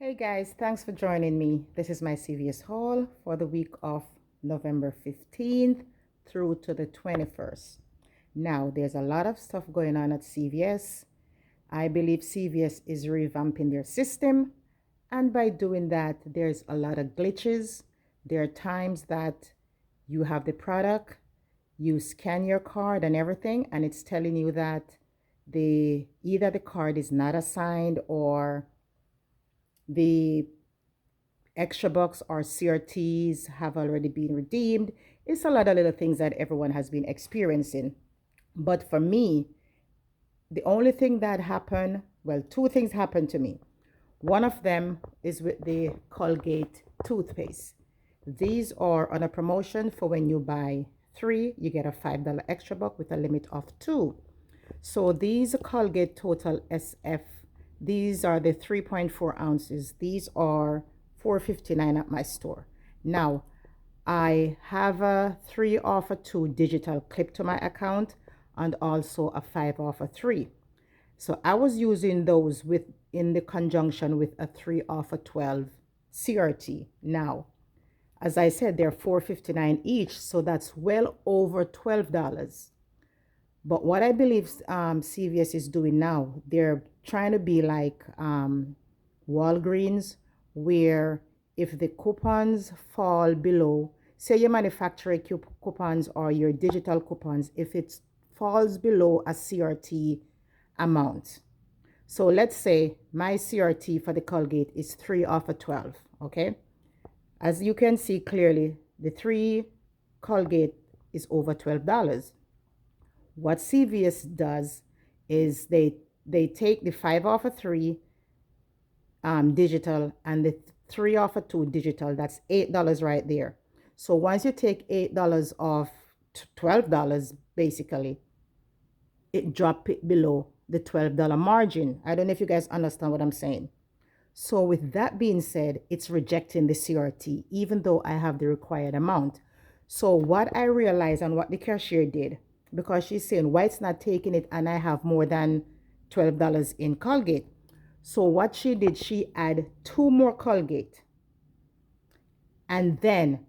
Hey guys, thanks for joining me. This is my CVS haul for the week of November 15th through to the 21st. Now, there's a lot of stuff going on at CVS. I believe CVS is revamping their system, and by doing that, there's a lot of glitches. There are times that you have the product, you scan your card and everything, and it's telling you that either the card is not assigned or the extra bucks or CRTs have already been redeemed. It's a lot of little things that everyone has been experiencing. But for me, the only thing that happened, well, two things happened to me. One of them is with the Colgate toothpaste. These are on a promotion for when you buy 3, you get a $5 extra buck with a limit of 2. So these Colgate Total SF, these are the 3.4 ounces. These are $4.59 at my store. Now, I have a 3 off of 2 digital clip to my account and also a 5 off of 3. So I was using those in the conjunction with a 3 off of 12 CRT. Now, as I said, they're $4.59 each, so that's well over $12. But what I believe CVS is doing now, they're trying to be like Walgreens, where if the coupons fall below, say your manufacturer coupons or your digital coupons, if it falls below a CRT amount. So let's say my CRT for the Colgate is 3 off of 12, okay? As you can see clearly, the 3 Colgate is over $12. What CVS does is they take the 5 off of 3 digital and the 3 off of 2 digital. That's $8 right there. So once you take $8 off $12, basically, it drops it below the $12 margin. I don't know if you guys understand what I'm saying. So with that being said, it's rejecting the CRT, even though I have the required amount. So what I realized and what the cashier did, because she's saying, why it's not taking it and I have more than $12 in Colgate. So what she did, she add 2 more Colgate. And then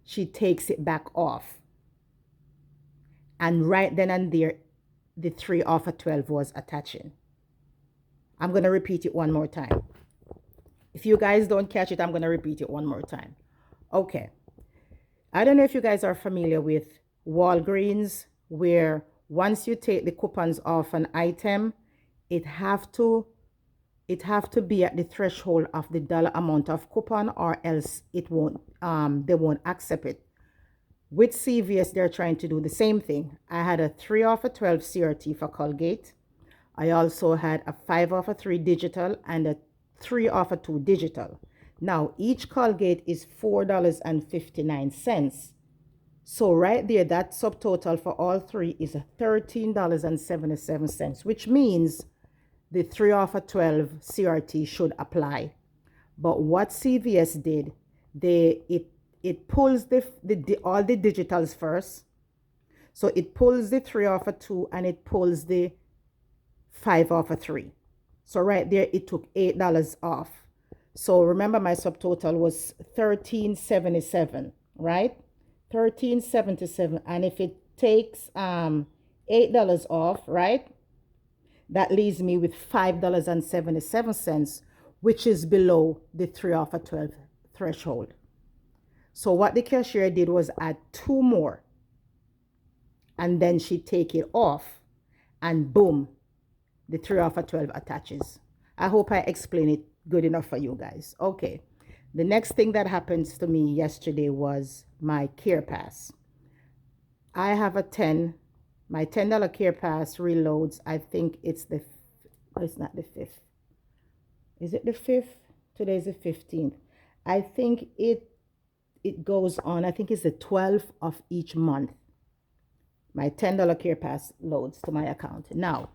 she takes it back off. And right then and there, the 3 off of 12 was attaching. I'm going to repeat it one more time. If you guys don't catch it, I'm going to repeat it one more time. Okay. I don't know if you guys are familiar with Walgreens, where once you take the coupons off an item, it have to be at the threshold of the dollar amount of coupon, or else it won't they won't accept it. With CVS, they're trying to do the same thing. I had a 3 off of 12 CRT for Colgate. I also had a 5 off of 3 digital and a 3 off of 2 digital. Now, each Colgate is $4.59. So right there, that subtotal for all 3 is $13.77, which means the 3 off of 12 CRT should apply. But what CVS did, it pulls all the digitals first. So it pulls the 3 off of 2 and it pulls the 5 off of 3. So right there, it took $8 off. So remember, my subtotal was $13.77, right? $13.77. And if it takes $8 off, right, that leaves me with $5.77, which is below the 3 off of 12 threshold. So what the cashier did was add 2 more, and then she take it off, and boom, the 3 off of 12 attaches. I hope I explained it good enough for you guys. Okay. The next thing that happens to me yesterday was my Carepass. I have my $10 Carepass reloads. I think it's it's not the 5th. Is it the 5th? Today is the 15th. I think it goes on, I think it's the 12th of each month. My $10 Carepass loads to my account. Now,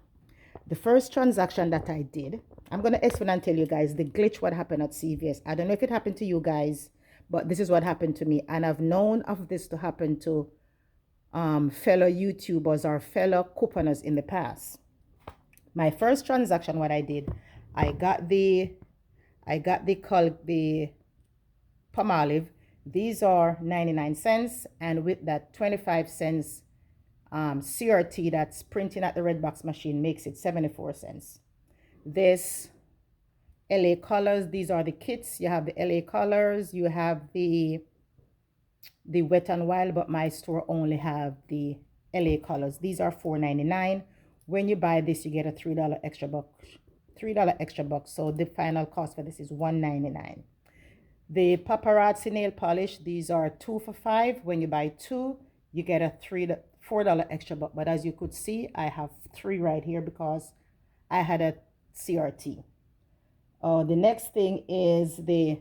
the first transaction that I did, I'm going to explain and tell you guys the glitch, what happened at CVS. I don't know if it happened to you guys, but this is what happened to me. And I've known of this to happen to fellow YouTubers or fellow couponers in the past. My first transaction, what I did, I got the I got the Palmolive. These are 99 cents, and with that 25 cents CRT that's printing at the red box machine makes it 74 cents. This LA colors, these are the kits. You have the LA colors, you have the Wet n Wild, but my store only have the LA colors. These are $4.99. When you buy this, you get a $3 extra buck. $3 extra bucks. So the final cost for this is $1.99. The paparazzi nail polish, these are 2 for $5. When you buy 2, you get a $4 extra buck. But as you could see, I have 3 right here because I had a CRT. The next thing is the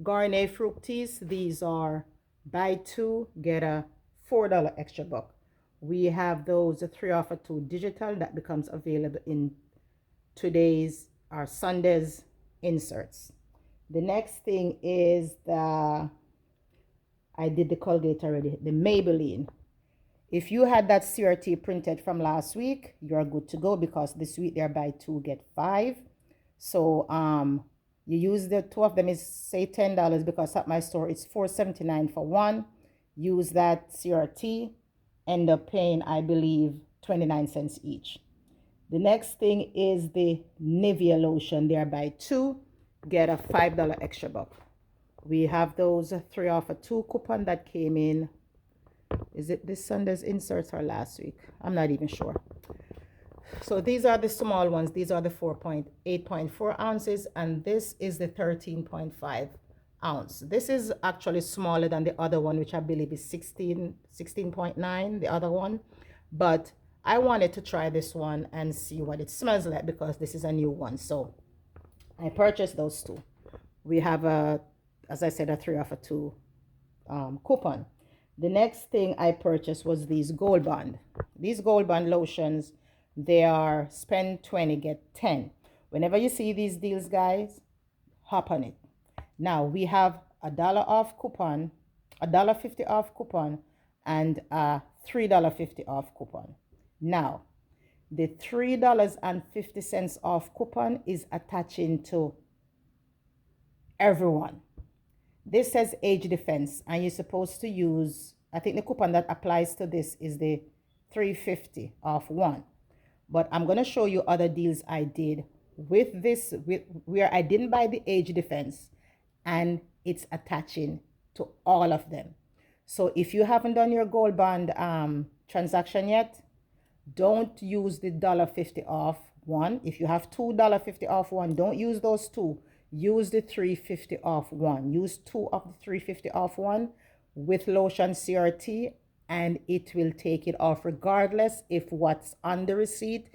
Garnier Fructis. These are buy 2, get a $4 extra buck. We have those 3 off of 2 digital that becomes available in today's or Sunday's inserts. The next thing is I did the Colgate already, the Maybelline. If you had that CRT printed from last week, you're good to go because this week they're buy 2 get 5. So you use the 2 of them is say $10 because at my store it's $4.79 for 1. Use that CRT, end up paying I believe 29 cents each. The next thing is the Nivea lotion. They're buy 2, get a $5 extra buck. We have those 3 off of 2 coupon that came in. Is it this Sunday's inserts or last week? I'm not even sure. So these are the small ones. These are the 8.4 ounces, and this is the 13.5 ounce. This is actually smaller than the other one, which I believe is 16.9, the other one. But I wanted to try this one and see what it smells like because this is a new one. So I purchased those 2. We have as I said, a 3 off of 2 coupon. The next thing I purchased was these Goldbond. These Goldbond lotions, they are spend 20, get 10. Whenever you see these deals, guys, hop on it. Now we have a $1 off coupon, a $1.50 off coupon, and a $3.50 off coupon. Now, the $3.50 off coupon is attaching to everyone. This says age defense, and you're supposed to use, I think the coupon that applies to this is the $3.50 off 1. But I'm going to show you other deals I did with this, where I didn't buy the age defense, and it's attaching to all of them. So if you haven't done your Goldbond transaction yet, don't use the $1.50 off 1. If you have $2.50 off 1, don't use those 2. Use the $3.50 off 1. Use 2 of the $3.50 off 1 with lotion CRT, and it will take it off regardless if what's on the receipt,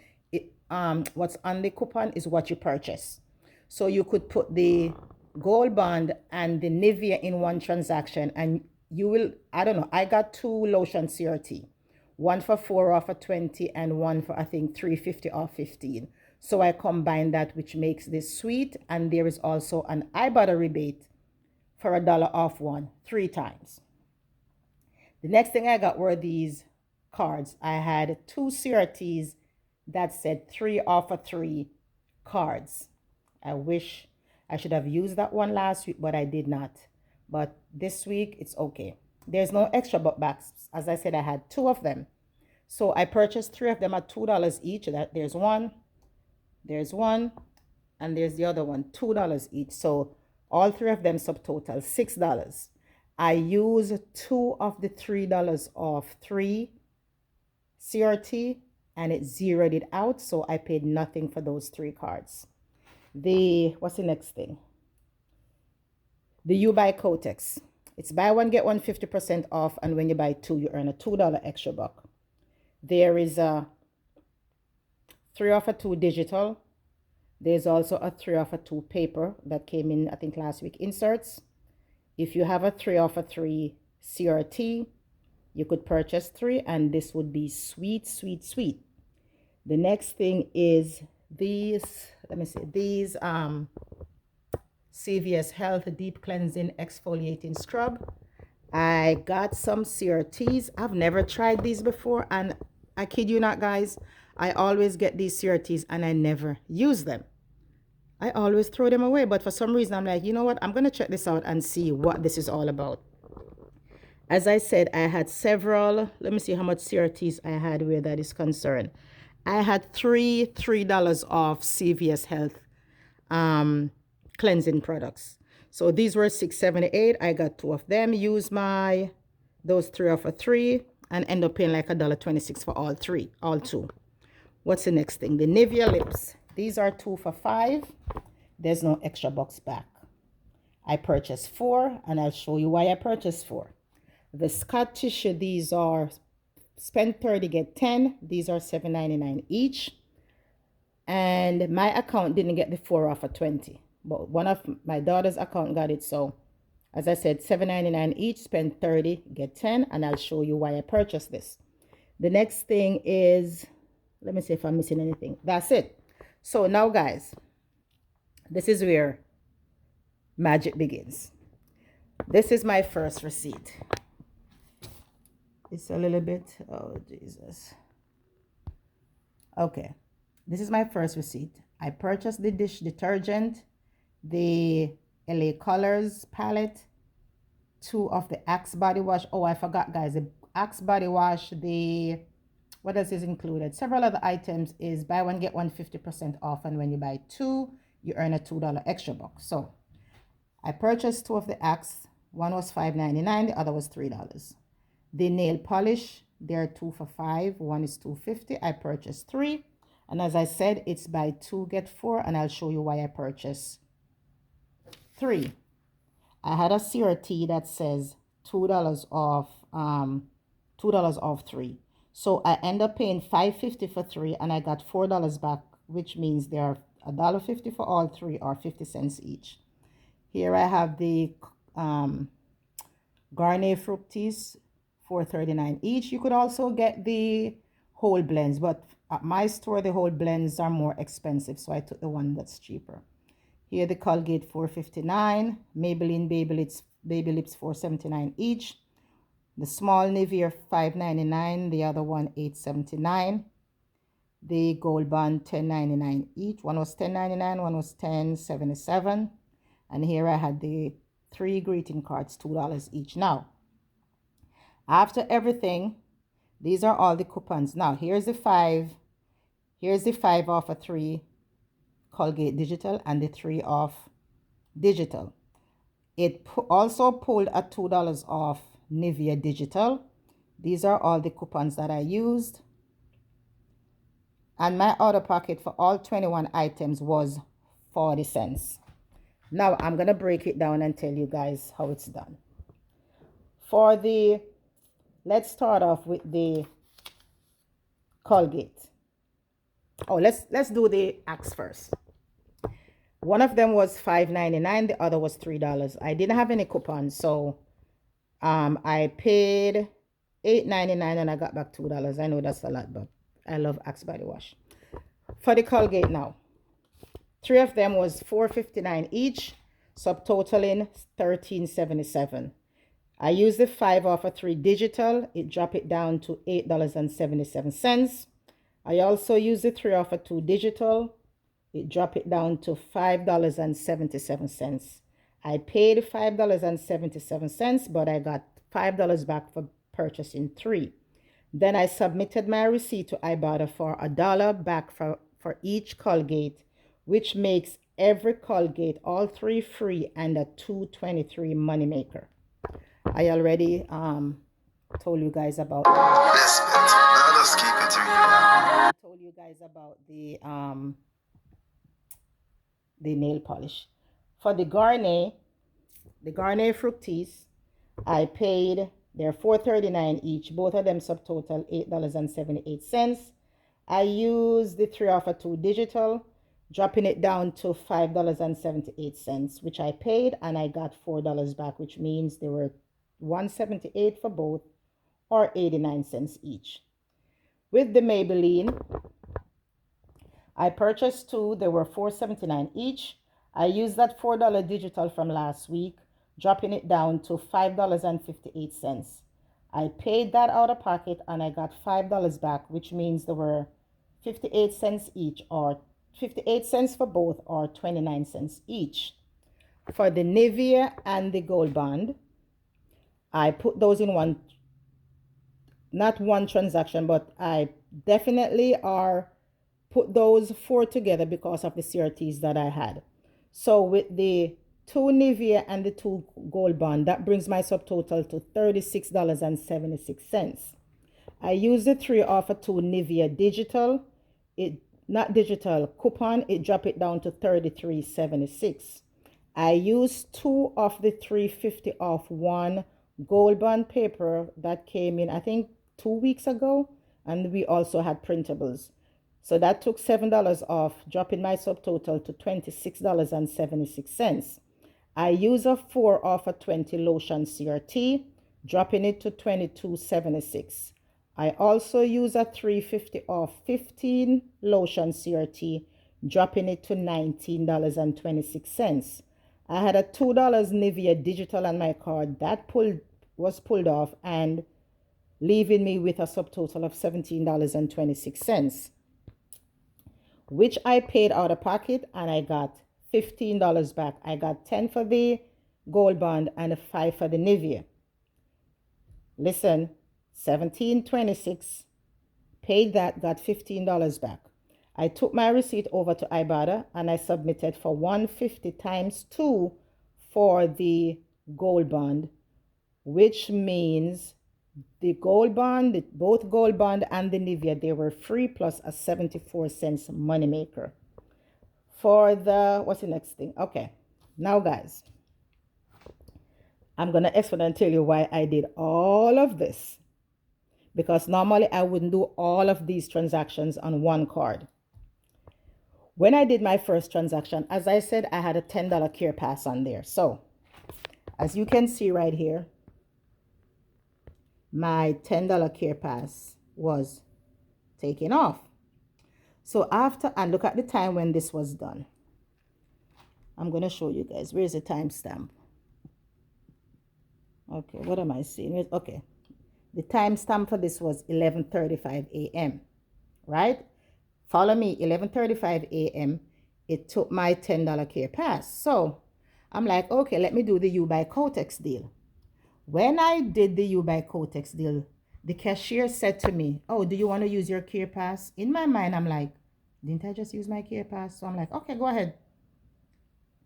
what's on the coupon is what you purchase. So you could put the Goldbond and the Nivea in one transaction, and you will, I don't know, I got 2 lotion CRT. One for 4 off of 20 and one for I think $3.50 off 15. So I combine that, which makes this sweet. And there is also an Ibotta rebate for a $1 off 1 3 times. The next thing I got were these cards. I had 2 CRTs that said 3 off of 3 cards. I wish I should have used that one last week, but I did not. But this week it's okay. There's no extra backs. As I said, I had 2 of them. So I purchased 3 of them at $2 each. There's one, and there's the other one, $2 each. So all 3 of them subtotal $6. I used 2 of the $3 off 3 CRT, and it zeroed it out. So I paid nothing for those 3 cards. What's the next thing? The By Kotex. It's buy 1, get 1 50% off, and when you buy 2, you earn a $2 extra buck. There is a 3 off of 2 digital. There's also a 3 off of 2 paper that came in, I think, last week inserts. If you have a 3 off of 3 CRT, you could purchase 3, and this would be sweet, sweet, sweet. The next thing is these, let me see, these CVS Health Deep Cleansing Exfoliating Scrub. I got some CRTs. I've never tried these before, and I kid you not, guys, I always get these CRTs and I never use them. I always throw them away, but for some reason I'm like, you know what? I'm going to check this out and see what this is all about. As I said, I had several. Let me see how much CRTs I had where that is concerned. I had $3 off CVS Health cleansing products. So these were $6.78. I got two of them. Use my those 3 off of 3 and end up paying like $1.26 for all two. What's the next thing? The Nivea lips. These are 2 for $5. There's no extra box back. I purchased 4, and I'll show you why I purchased 4. The Scott tissue, these are spend 30, get 10. These are $7.99 each. And my account didn't get the 4 off of 20. But one of my daughter's account got it. So, as I said, $7.99 each, spend 30, get 10. And I'll show you why I purchased this. The next thing is, let me see if I'm missing anything. That's it. So now, guys, this is where magic begins. This is my first receipt. It's a little bit, oh Jesus. Okay, this is my first receipt. I purchased the dish detergent, the LA Colors palette, 2 of the Axe body wash. Oh, I forgot, guys, the Axe body wash, the, what else is included? Several other items is buy one, get one 50% off. And when you buy 2, you earn a $2 extra box. So I purchased 2 of the Axe. One was $5.99, the other was $3. The nail polish, there are 2 for $5. One is $2.50. I purchased 3. And as I said, it's buy 2, get 4. And I'll show you why I purchased 3. I had a CRT that says $2 off, $2 off 3. So I end up paying $5.50 for 3, and I got $4 back, which means they are $1.50 for all 3, or 50 cents each. Here I have the Garnier Fructis, $4.39 each. You could also get the whole blends, but at my store the whole blends are more expensive, so I took the one that's cheaper. Here the Colgate, $4.59. Maybelline Baby Lips $4.79 each. The small Nivea $5.99. The other one $8.79. The Goldbond $10.99 each. One was $10.99. One was $10.77. And here I had the 3 greeting cards, $2 each. Now, after everything, these are all the coupons. Now, here's the 5. Here's the 5 off of 3 Colgate Digital and the 3 off Digital. It also pulled a $2 off Nivea Digital. These are all the coupons that I used. And my out of pocket for all 21 items was 40 cents. Now, I'm going to break it down and tell you guys how it's done. For the, let's start off with the Colgate. Oh, let's do the Axe first. One of them was $5.99. The other was $3. I didn't have any coupons, so I paid $8.99 and I got back $2. I know that's a lot, but I love Axe body wash. For the Colgate now, 3 of them was $4.59 each, subtotaling $13.77. I used the 5 off of 3 digital. It dropped it down to $8.77. I also used the 3 off of 2 digital. It dropped it down to $5.77. I paid $5.77, but I got $5 back for purchasing 3. Then I submitted my receipt to Ibotta for $1 back for each Colgate, which makes every Colgate, all 3 free, and a $2.23 moneymaker. I already told you guys about the nail polish. For the Garnier Fructis, I paid, they're $4.39 each. Both of them subtotal $8.78. I used the 3 off of 2 digital, dropping it down to $5.78, which I paid, and I got $4 back, which means they were $1.78 for both, or 89 cents each. With the Maybelline, I purchased 2. They were $4.79 each. I used that $4 digital from last week, dropping it down to $5.58. I paid that out of pocket and I got $5 back, which means there were 58 cents each, or 58 cents for both, or 29 cents each. For the Nivea and the Goldbond, I put those in one, not one transaction, but I definitely are put those four together because of the CRTs that I had. So with the two Nivea and the two Goldbond, that brings my subtotal to $36.76. I used the 3 off of 2 Nivea digital. It not digital coupon, it dropped it down to $33.76. I used 2 of the 350 off 1 Goldbond paper that came in, I think 2 weeks ago, and we also had printables. So that took $7 off, dropping my subtotal to $26.76. I use a 4 off a 20 lotion CRT, dropping it to $22.76. I also use a 350 off 15 lotion CRT, dropping it to $19.26. I had a $2 Nivea digital on my card that was pulled off and leaving me with a subtotal of $17.26, which I paid out of pocket, and I got $15 back. I got 10 for the Goldbond and 5 for the Nivea. Listen, $17.26, paid that, got $15 back. I took my receipt over to Ibotta and I submitted for $150 times 2 for the Goldbond, which means the Goldbond, both Goldbond and the Nivea, they were free plus a 74-cent moneymaker. For the, what's the next thing? Okay, now guys, I'm going to explain and tell you why I did all of this. Because normally I wouldn't do all of these transactions on one card. When I did my first transaction, as I said, I had a $10 Carepass on there. So, as you can see right here, my $10 Carepass was taken off. So after, and look at the time when this was done. I'm going to show you guys. Where's the timestamp? Okay, what am I seeing? Okay. The timestamp for this was 11:35 a.m. Right? Follow me, 11:35 a.m. It took my $10 Carepass. So I'm like, okay, let me do the By Kotex deal. When I did the By Kotex deal, the cashier said to me, oh, do you want to use your Carepass? In my mind, I'm like, didn't I just use my Carepass? So I'm like, okay, go ahead.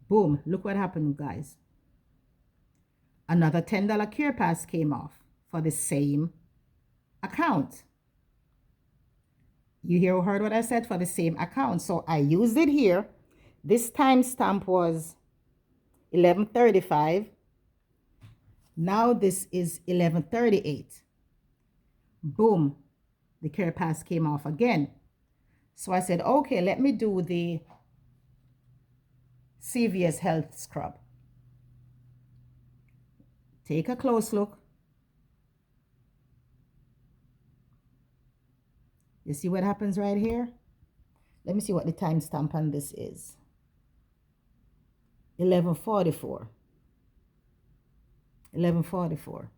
Boom, look what happened, guys. Another $10 Carepass came off for the same account. You heard what I said? For the same account. So I used it here. This timestamp was 11:35. Now this is 11:38. Boom. The Carepass came off again. So I said, okay, let me do the CVS Health Scrub. Take a close look. You see what happens right here? Let me see what the timestamp on this is. 11:44. 11:44.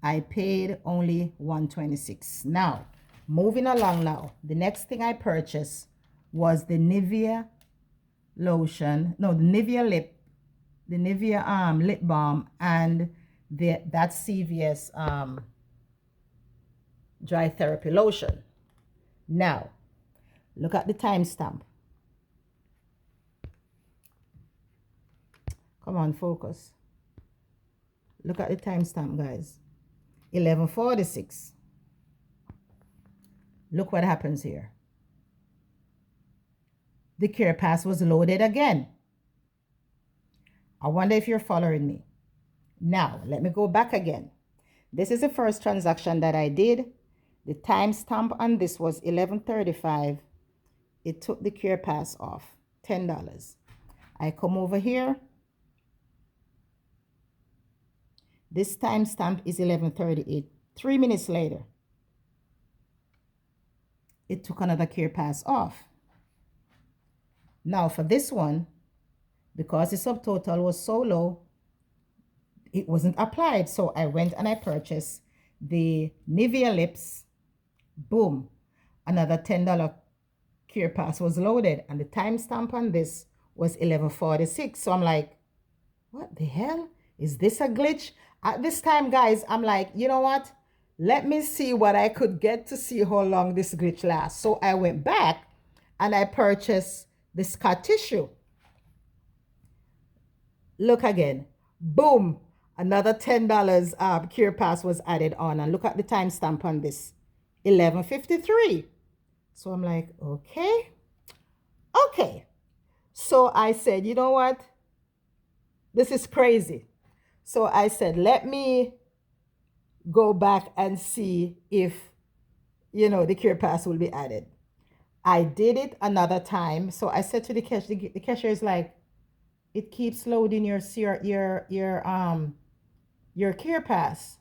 I paid only $126. Now, moving along now, the next thing I purchased was the Nivea lotion. No, the Nivea lip balm and that CVS dry therapy lotion. Now, look at the timestamp. Come on, focus. Look at the timestamp, guys. 11:46. Look what happens here. The Carepass was loaded again. I wonder if you're following me. Now, let me go back again. This is the first transaction that I did. The timestamp on this was 11:35. It took the Carepass off, $10. I come over here. This timestamp is 11:38. 3 minutes later, it took another Carepass off. Now for this one, because the subtotal was so low, it wasn't applied. So I went and I purchased the Nivea lips. Boom. another $10 Carepass was loaded, and the timestamp on this was 11:46. So I'm like, what the hell? Is this a glitch? At this time, guys, I'm like, you know what? Let me see what I could get to see how long this glitch lasts. So I went back and I purchased the Scott tissue. Look again. Boom. Another $10 Carepass was added on. And look at the timestamp on this. 11:53. So I'm like, okay. Okay. So I said, you know what? This is crazy. So I said, let me go back and see if, you know, the Carepass will be added. I did it another time. So I said to the cashier, the cashier is like, it keeps loading your Carepass.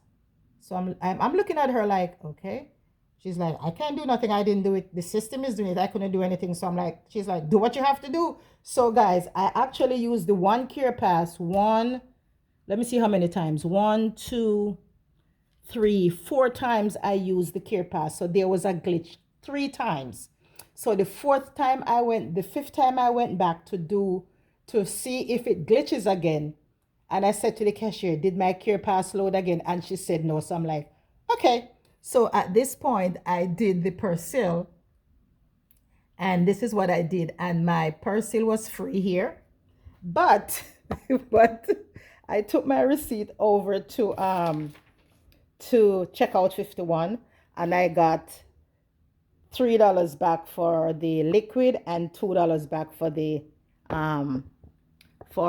So I'm looking at her like, okay. She's like, I can't do nothing. I didn't do it. The system is doing it. I couldn't do anything. So I'm like, she's like, do what you have to do. So guys, I actually used the one Carepass. Let me see how many times. 1, 2, 3, 4 times I used the Carepass. So there was a glitch 3 times. So the fifth time I went back to see if it glitches again. And I said to the cashier, did my Carepass load again? And she said no. So I'm like, okay. So at this point, I did the Persil. And this is what I did. And my Persil was free here. But, but I took my receipt over to checkout 51. And I got $3 back for the liquid and $2 back for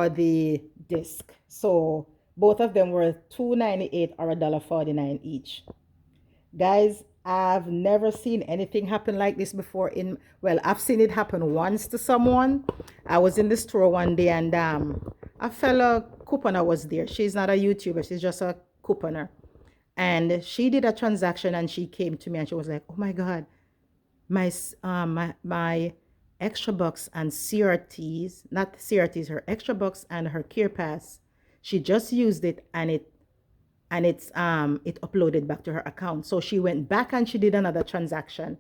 the disc. So both of them were $2.98 or $1.49 each. Guys, I've never seen anything happen like this before. Well, I've seen it happen once to someone. I was in the store one day and a fellow couponer was there. She's not a YouTuber, she's just a couponer. And she did a transaction and she came to me and she was like, oh my God, my extra bucks and CRTs, not CRTs, her extra bucks and her Carepass, she just used it and it uploaded back to her account. So she went back and she did another transaction.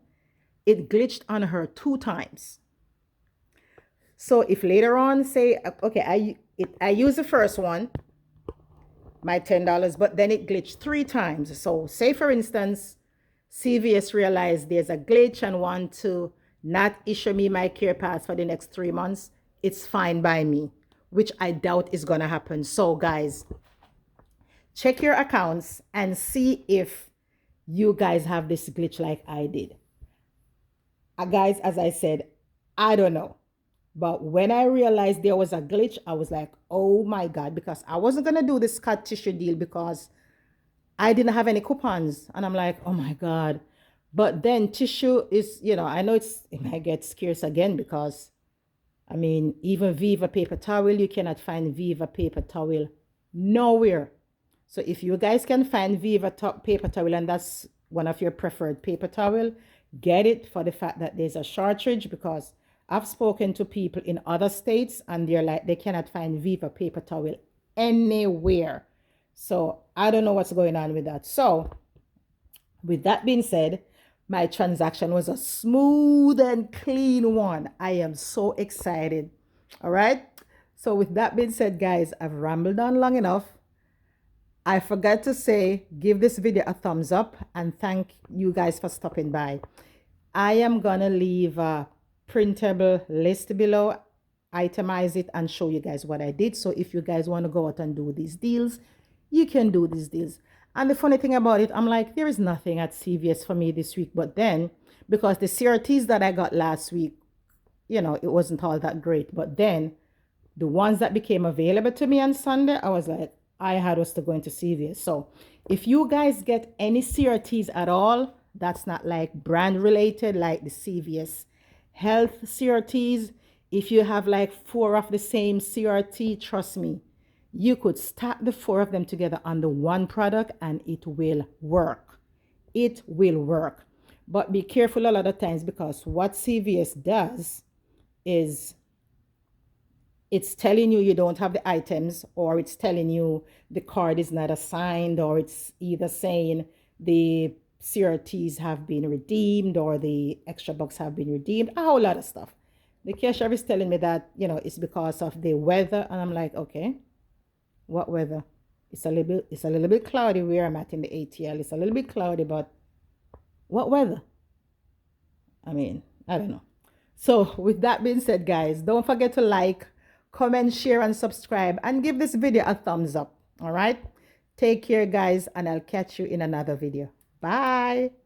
It glitched on her 2 times. So if later on, say, okay, I use the first one, my $10, but then it glitched 3 times. So say for instance, CVS realized there's a glitch and want to not issue me my Carepass for the next 3 months, it's fine by me, which I doubt is gonna happen. So guys, check your accounts and see if you guys have this glitch like I did. Guys, as I said, I don't know. But when I realized there was a glitch, I was like, oh my God, because I wasn't going to do this Scott tissue deal because I didn't have any coupons. And I'm like, oh my God. But then tissue is, you know, I know it might get scarce again because, I mean, even Viva paper towel, you cannot find Viva paper towel nowhere. So if you guys can find Viva paper towel and that's one of your preferred paper towel, get it for the fact that there's a shortage, because I've spoken to people in other states and they're like, they cannot find Viva paper towel anywhere. So I don't know what's going on with that. So with that being said, my transaction was a smooth and clean one. I am so excited. All right. So with that being said, guys, I've rambled on long enough. I forgot to say, give this video a thumbs up and thank you guys for stopping by. I am going to leave a printable list below, itemize it and show you guys what I did. So if you guys want to go out and do these deals, you can do these deals. And the funny thing about it, I'm like, there is nothing at CVS for me this week. But then, because the CRTs that I got last week, you know, it wasn't all that great. But then the ones that became available to me on Sunday, I was like, I had us to go into CVS. So if you guys get any CRTs at all, that's not like brand related, like the CVS health CRTs. If you have like 4 of the same CRT, trust me, you could stack the 4 of them together on the one product and it will work. It will work. But be careful a lot of times, because what CVS does is it's telling you don't have the items, or it's telling you the card is not assigned, or it's either saying the CRTs have been redeemed or the extra bucks have been redeemed, a whole lot of stuff. The cashier is telling me that, you know, it's because of the weather. And I'm like, okay, what weather? It's a little bit cloudy where I'm at in the ATL. It's a little bit cloudy, but what weather? I mean, I don't know. So with that being said, guys, don't forget to like, comment, share, and subscribe, and give this video a thumbs up. All right? Take care, guys, and I'll catch you in another video. Bye.